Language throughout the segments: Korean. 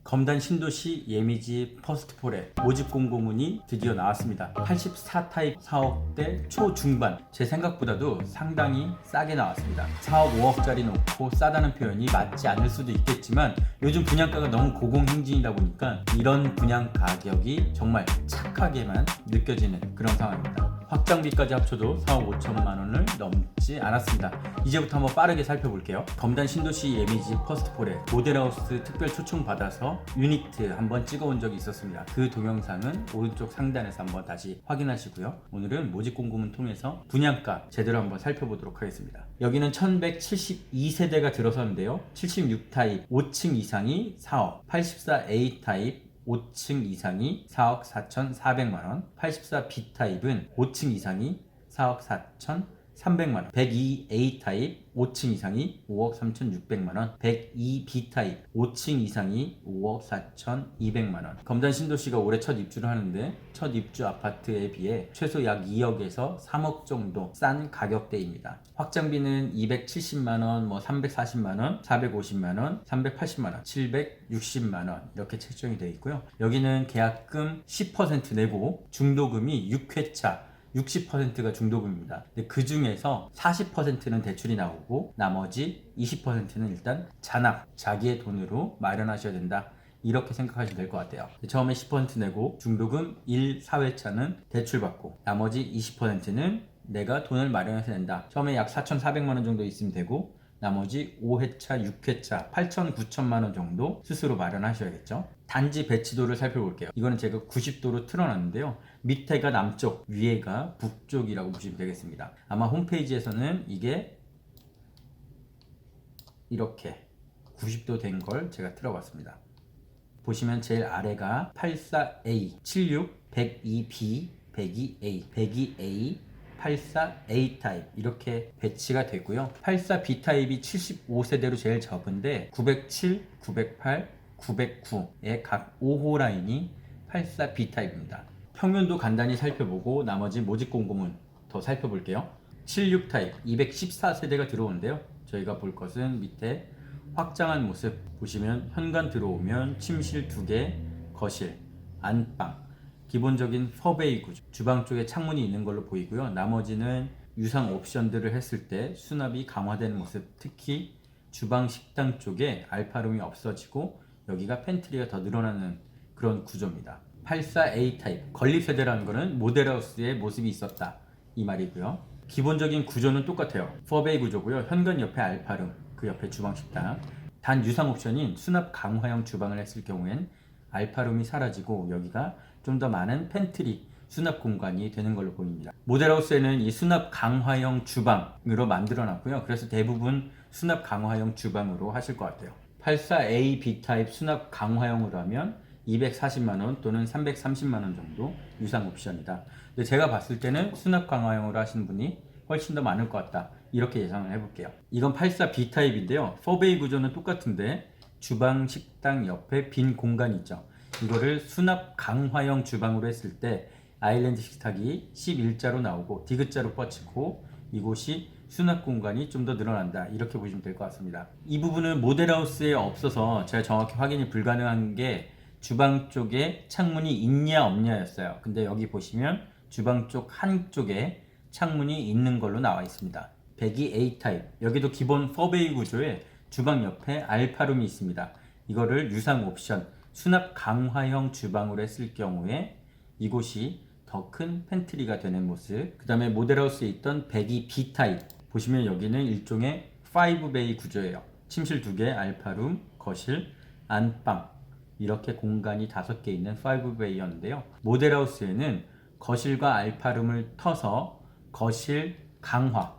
검단 신도시 예미지 퍼스트폴에 모집 공고문이 드디어 나왔습니다. 84 타입 사업대 초중반, 제 생각보다도 상당히 싸게 나왔습니다. 사업 5억짜리 놓고 싸다는 표현이 맞지 않을 수도 있겠지만 요즘 분양가가 너무 고공행진이다 보니까 이런 분양 가격이 정말 착하게만 느껴지는 그런 상황입니다. 확장비까지 합쳐도 4억 5천만 원을 넘지 않았습니다. 이제부터 한번 빠르게 살펴볼게요. 검단 신도시 예미지 퍼스트폴에 모델하우스 특별 초청 받아서 유니트 한번 찍어온 적이 있었습니다. 그 동영상은 오른쪽 상단에서 한번 다시 확인하시고요. 오늘은 모집 공고문 통해서 분양가 제대로 한번 살펴보도록 하겠습니다. 여기는 1172세대가 들어서는데요. 76 타입 5층 이상이 4억, 84A 타입 5층 이상이 4억 4,400만원, 84B 타입은 5층 이상이 4억 4,300만원, 102A 타입 5층 이상이 5억 3,600만원, 102B 타입 5층 이상이 5억 4,200만원. 검단 신도시가 올해 첫 입주를 하는데 첫 입주 아파트에 비해 최소 약 2억에서 3억 정도 싼 가격대입니다. 확장비는 270만원, 340만원, 450만원, 380만원, 760만원 이렇게 책정이 되어 있고요. 여기는 계약금 10% 내고 중도금이 6회차 60%가 중도금입니다. 그 중에서 40%는 대출이 나오고 나머지 20%는 일단 잔압, 자기의 돈으로 마련하셔야 된다. 이렇게 생각하시면 될 것 같아요. 처음에 10% 내고 중도금 1, 4회차는 대출받고 나머지 20%는 내가 돈을 마련해서 낸다. 처음에 약 4,400만원 정도 있으면 되고 나머지 5회차, 6회차, 8천, 9천만원 정도 스스로 마련하셔야겠죠. 단지 배치도를 살펴볼게요. 이거는 제가 90도로 틀어놨는데요. 밑에가 남쪽, 위에가 북쪽이라고 보시면 되겠습니다. 아마 홈페이지에서는 이게 이렇게 90도 된 걸 제가 틀어봤습니다. 보시면 제일 아래가 84A, 76, 102B, 102A, 102A, 84A 타입 이렇게 배치가 되고요. 84B 타입이 75세대로 제일 적은데 907, 908, 909의 각 5호 라인이 84B 타입입니다. 평면도 간단히 살펴보고 나머지 모집 공고문 더 살펴볼게요. 76 타입 214세대가 들어오는데요. 저희가 볼 것은 밑에 확장한 모습 보시면 현관 들어오면 침실 2개, 거실, 안방 기본적인 퍼베이 구조, 주방 쪽에 창문이 있는 걸로 보이고요. 나머지는 유상 옵션들을 했을 때 수납이 강화되는 모습, 특히 주방 식당 쪽에 알파룸이 없어지고 여기가 팬트리가 더 늘어나는 그런 구조입니다. 84A 타입, 건립세대라는 것은 모델하우스의 모습이 있었다 이 말이고요. 기본적인 구조는 똑같아요. 퍼베이 구조고요. 현관 옆에 알파룸, 그 옆에 주방 식당. 단 유상 옵션인 수납 강화형 주방을 했을 경우엔 알파룸이 사라지고 여기가 좀 더 많은 팬트리 수납 공간이 되는 걸로 보입니다. 모델하우스에는 이 수납 강화형 주방으로 만들어 놨고요. 그래서 대부분 수납 강화형 주방으로 하실 것 같아요. 84A, B타입 수납 강화형으로 하면 240만원 또는 330만원 정도 유상 옵션이다. 근데 제가 봤을 때는 수납 강화형으로 하시는 분이 훨씬 더 많을 것 같다. 이렇게 예상을 해볼게요. 이건 84B 타입인데요. 4베이 구조는 똑같은데 주방 식당 옆에 빈 공간이 있죠. 이거를 수납 강화형 주방으로 했을 때 아일랜드 식탁이 11자로 나오고 디귿자로 뻗치고 이곳이 수납 공간이 좀 더 늘어난다. 이렇게 보시면 될 것 같습니다. 이 부분은 모델하우스에 없어서 제가 정확히 확인이 불가능한 게 주방 쪽에 창문이 있냐 없냐였어요. 근데 여기 보시면 주방 쪽 한쪽에 창문이 있는 걸로 나와 있습니다. 102A 타입, 여기도 기본 4베이 구조에 주방 옆에 알파룸이 있습니다. 이거를 유상 옵션 수납 강화형 주방으로 했을 경우에 이곳이 더 큰 팬트리가 되는 모습. 그 다음에 모델하우스에 있던 102B 타입 보시면 여기는 일종의 5베이 구조예요. 침실 2개, 알파룸, 거실, 안방 이렇게 공간이 5개 있는 5베이였는데요. 모델하우스에는 거실과 알파룸을 터서 거실 강화,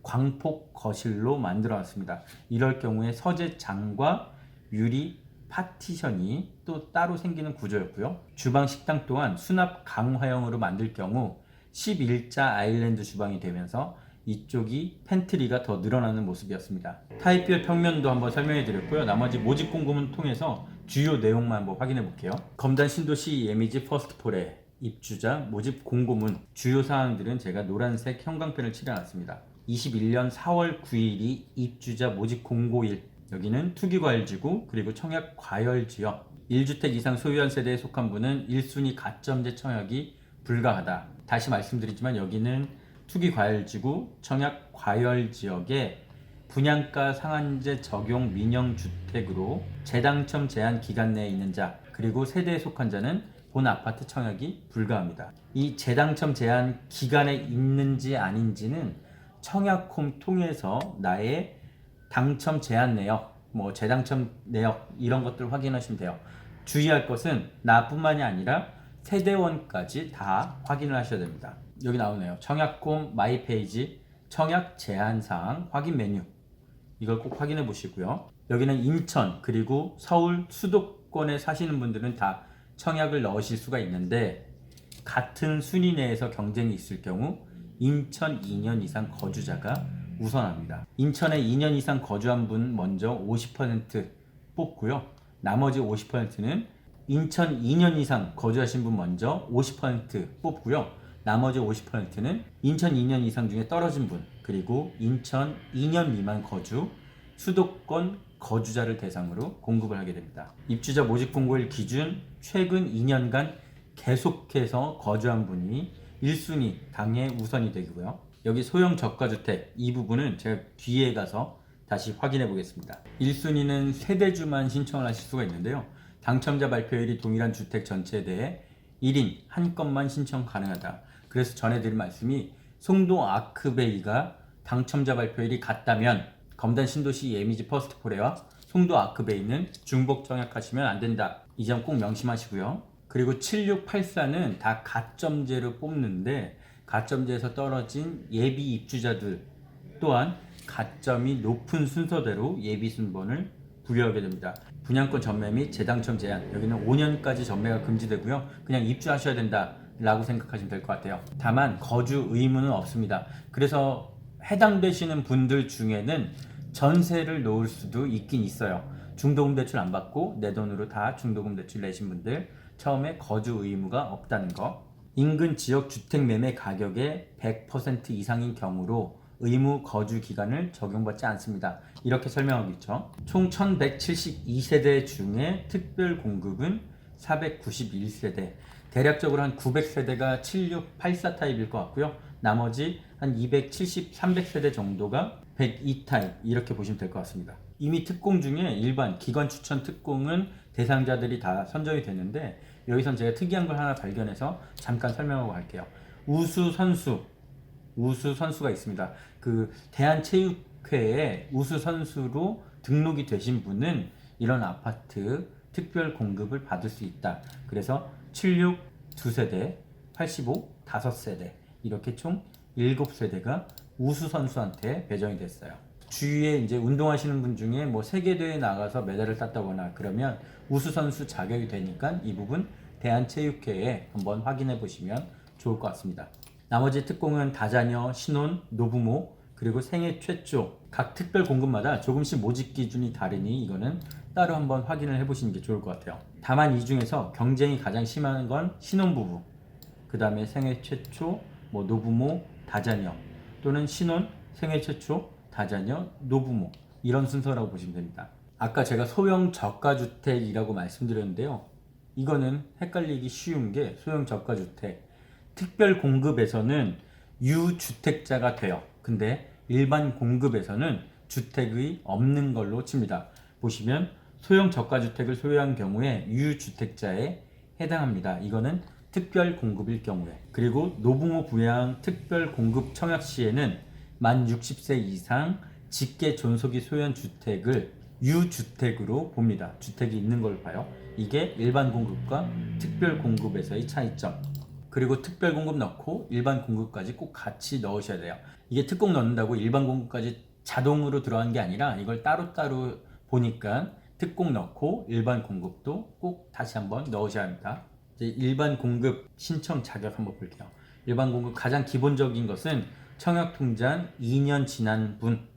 광폭 거실로 만들어 놨습니다. 이럴 경우에 서재장과 유리 파티션이 또 따로 생기는 구조였고요. 주방 식당 또한 수납 강화형으로 만들 경우 11자 아일랜드 주방이 되면서 이쪽이 팬트리가 더 늘어나는 모습이었습니다. 타입별 평면도 한번 설명해 드렸고요. 나머지 모집 공고문 통해서 주요 내용만 한번 확인해 볼게요. 검단 신도시 예미지 퍼스트폴에 입주자 모집 공고문 주요 사항들은 제가 노란색 형광펜을 칠해놨습니다. 21년 4월 9일이 입주자 모집 공고일, 여기는 투기과열지구 그리고 청약 과열지역, 1주택 이상 소유한 세대에 속한 분은 1순위 가점제 청약이 불가하다. 다시 말씀드리지만 여기는 투기과열지구 청약과열지역에 분양가 상한제 적용 민영주택으로 재당첨 제한 기간 내에 있는 자 그리고 세대에 속한 자는 본 아파트 청약이 불가합니다. 이 재당첨 제한 기간에 있는지 아닌지는 청약홈 통해서 나의 당첨 제한 내역, 재당첨 내역 이런 것들 확인하시면 돼요. 주의할 것은 나뿐만이 아니라 세대원까지 다 확인을 하셔야 됩니다. 여기 나오네요. 청약홈 마이 페이지 청약 제한 사항 확인 메뉴. 이걸 꼭 확인해 보시고요. 여기는 인천 그리고 서울 수도권에 사시는 분들은 다 청약을 넣으실 수가 있는데 같은 순위 내에서 경쟁이 있을 경우 인천 2년 이상 거주자가 우선합니다. 인천에 2년 이상 거주한 분 먼저 50% 뽑고요. 나머지 50%는 인천 2년 이상 거주하신 분 먼저 50% 뽑고요. 나머지 50%는 인천 2년 이상 중에 떨어진 분 그리고 인천 2년 미만 거주 수도권 거주자를 대상으로 공급을 하게 됩니다. 입주자 모집 공고일 기준 최근 2년간 계속해서 거주한 분이 1순위 당해 우선이 되고요. 여기 소형 저가주택 이 부분은 제가 뒤에 가서 다시 확인해 보겠습니다. 1순위는 세대주만 신청을 하실 수가 있는데요. 당첨자 발표일이 동일한 주택 전체에 대해 1인 한 건만 신청 가능하다. 그래서 전해드린 말씀이 송도 아크베이가 당첨자 발표일이 같다면 검단 신도시 예미지 퍼스트포레와 송도 아크베이는 중복 청약하시면 안 된다. 이 점 꼭 명심하시고요. 그리고 7684는 다 가점제로 뽑는데 가점제에서 떨어진 예비 입주자들 또한 가점이 높은 순서대로 예비 순번을 부여하게 됩니다. 분양권 전매 및 재당첨 제한 여기는 5년까지 전매가 금지되고요. 그냥 입주하셔야 된다 라고 생각하시면 될 것 같아요. 다만 거주 의무는 없습니다. 그래서 해당되시는 분들 중에는 전세를 놓을 수도 있긴 있어요. 중도금 대출 안 받고 내 돈으로 다 중도금 대출 내신 분들 처음에 거주 의무가 없다는 거. 인근 지역 주택 매매 가격의 100% 이상인 경우로 의무 거주 기간을 적용받지 않습니다. 이렇게 설명하고 있죠. 총 1172세대 중에 특별 공급은 491세대. 대략적으로 한 900세대가 7684 타입일 것 같고요. 나머지 한 270, 300세대 정도가 102 타입 이렇게 보시면 될 것 같습니다. 이미 특공 중에 일반 기관 추천 특공은 대상자들이 다 선정이 됐는데 여기선 제가 특이한 걸 하나 발견해서 잠깐 설명하고 갈게요. 우수 선수가 있습니다. 그 대한체육회에 우수 선수로 등록이 되신 분은 이런 아파트 특별 공급을 받을 수 있다. 그래서 76 2세대, 85 5세대 이렇게 총 7세대가 우수 선수한테 배정이 됐어요. 주위에 이제 운동하시는 분 중에 세계대회에 나가서 메달을 땄다거나 그러면 우수 선수 자격이 되니까 이 부분 대한체육회에 한번 확인해 보시면 좋을 것 같습니다. 나머지 특공은 다자녀, 신혼, 노부모 그리고 생애 최초 각 특별 공급마다 조금씩 모집 기준이 다르니 이거는 따로 한번 확인을 해보시는 게 좋을 것 같아요. 다만 이 중에서 경쟁이 가장 심한 건 신혼부부, 그 다음에 생애 최초, 노부모, 다자녀 또는 신혼, 생애 최초, 다자녀, 노부모 이런 순서라고 보시면 됩니다. 아까 제가 소형 저가주택이라고 말씀드렸는데요. 이거는 헷갈리기 쉬운 게 소형 저가주택 특별 공급에서는 유주택자가 돼요. 근데 일반 공급에서는 주택이 없는 걸로 칩니다. 보시면 소형 저가주택을 소유한 경우에 유주택자에 해당합니다. 이거는 특별 공급일 경우에. 그리고 노부모 부양 특별 공급 청약 시에는 만 60세 이상 직계 존속이 소유한 주택을 유주택으로 봅니다. 주택이 있는 걸 봐요. 이게 일반 공급과 특별 공급에서의 차이점. 그리고 특별 공급 넣고 일반 공급까지 꼭 같이 넣으셔야 돼요. 이게 특공 넣는다고 일반 공급까지 자동으로 들어간 게 아니라 이걸 따로따로 보니까 특공 넣고 일반 공급도 꼭 다시 한번 넣으셔야 합니다. 이제 일반 공급 신청 자격 한번 볼게요. 일반 공급 가장 기본적인 것은 청약통장 2년 지난 분,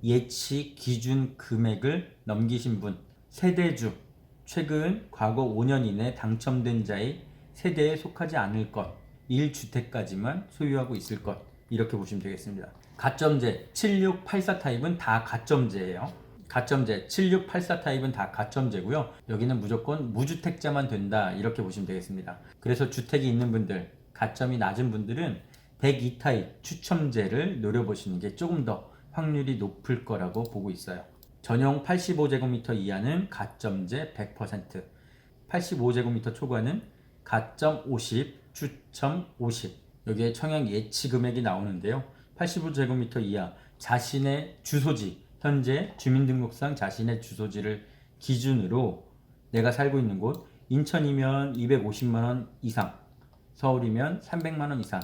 예치 기준 금액을 넘기신 분, 세대주, 최근 과거 5년 이내 당첨된 자의 세대에 속하지 않을 것, 1주택까지만 소유하고 있을 것 이렇게 보시면 되겠습니다. 가점제 7684 타입은 다 가점제예요. 가점제 7684 타입은 다 가점제고요. 여기는 무조건 무주택자만 된다 이렇게 보시면 되겠습니다. 그래서 주택이 있는 분들, 가점이 낮은 분들은 102 타입 추첨제를 노려보시는 게 조금 더 확률이 높을 거라고 보고 있어요. 전용 85제곱미터 이하는 가점제 100%, 85제곱미터 초과는 가점 50, 추첨 50. 여기에 청약 예치 금액이 나오는데요. 85제곱미터 이하 자신의 주소지, 현재 주민등록상 자신의 주소지를 기준으로 내가 살고 있는 곳, 인천이면 250만원 이상, 서울이면 300만원 이상,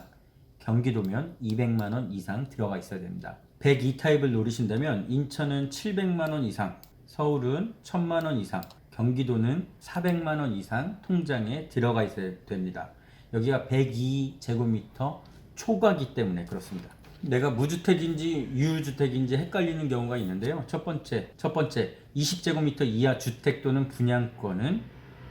경기도면 200만원 이상 들어가 있어야 됩니다. 102 타입을 노리신다면 인천은 700만원 이상, 서울은 1000만원 이상, 경기도는 400만원 이상 통장에 들어가 있어야 됩니다. 여기가 102제곱미터 초과기 때문에 그렇습니다. 내가 무주택인지 유주택인지 헷갈리는 경우가 있는데요. 첫 번째 20제곱미터 이하 주택 또는 분양권은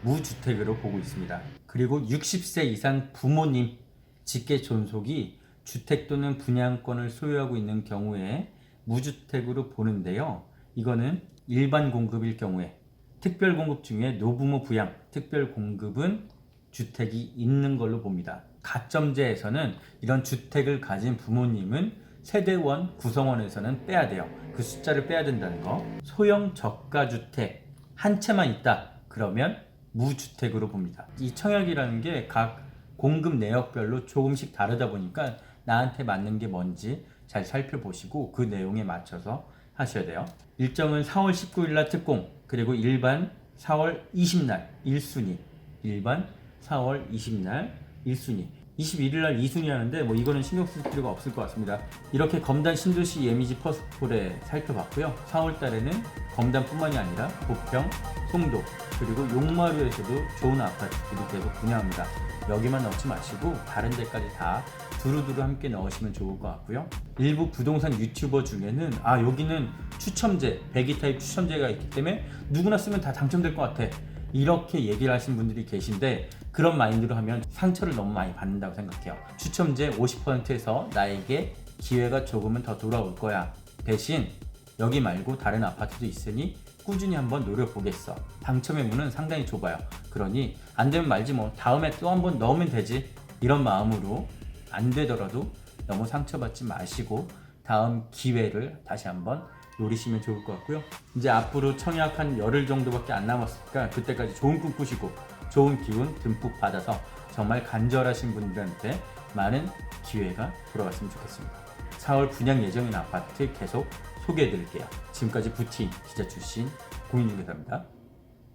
무주택으로 보고 있습니다. 그리고 60세 이상 부모님 직계 존속이 주택 또는 분양권을 소유하고 있는 경우에 무주택으로 보는데요. 이거는 일반 공급일 경우에, 특별 공급 중에 노부모 부양, 특별 공급은 주택이 있는 걸로 봅니다. 가점제에서는 이런 주택을 가진 부모님은 세대원 구성원에서는 빼야 돼요. 그 숫자를 빼야 된다는 거. 소형 저가주택 한 채만 있다 그러면 무주택으로 봅니다. 이 청약이라는 게 각 공급 내역별로 조금씩 다르다 보니까 나한테 맞는 게 뭔지 잘 살펴보시고 그 내용에 맞춰서 하셔야 돼요. 일정은 4월 19일 날 특공, 그리고 일반 4월 20날 1순위, 일반 4월 20날 1순위, 21일 날 2순위 하는데 뭐 이거는 신경 쓸 필요가 없을 것 같습니다. 이렇게 검단 신도시 예미지 퍼스트폴에 살펴봤고요. 4월 달에는 검단뿐만이 아니라 보평, 송도, 그리고 용마루에서도 좋은 아파트들이 계속 분양합니다. 여기만 넣지 마시고 다른 데까지 다 두루두루 함께 넣으시면 좋을 것 같고요. 일부 부동산 유튜버 중에는 여기는 추첨제, 102 타입 추첨제가 있기 때문에 누구나 쓰면 다 당첨될 것 같아, 이렇게 얘기를 하신 분들이 계신데 그런 마인드로 하면 상처를 너무 많이 받는다고 생각해요. 추첨제 50%에서 나에게 기회가 조금은 더 돌아올 거야. 대신 여기 말고 다른 아파트도 있으니 꾸준히 한번 노려보겠어. 당첨의 문은 상당히 좁아요. 그러니 안 되면 말지 뭐 다음에 또 한번 넣으면 되지, 이런 마음으로 안 되더라도 너무 상처받지 마시고 다음 기회를 다시 한번 노리시면 좋을 것 같고요. 이제 앞으로 청약 한 열흘 정도밖에 안 남았으니까 그때까지 좋은 꿈 꾸시고 좋은 기운 듬뿍 받아서 정말 간절하신 분들한테 많은 기회가 돌아갔으면 좋겠습니다. 4월 분양 예정인 아파트 계속 소개해 드릴게요. 지금까지 부티 기자 출신 공인중개사입니다.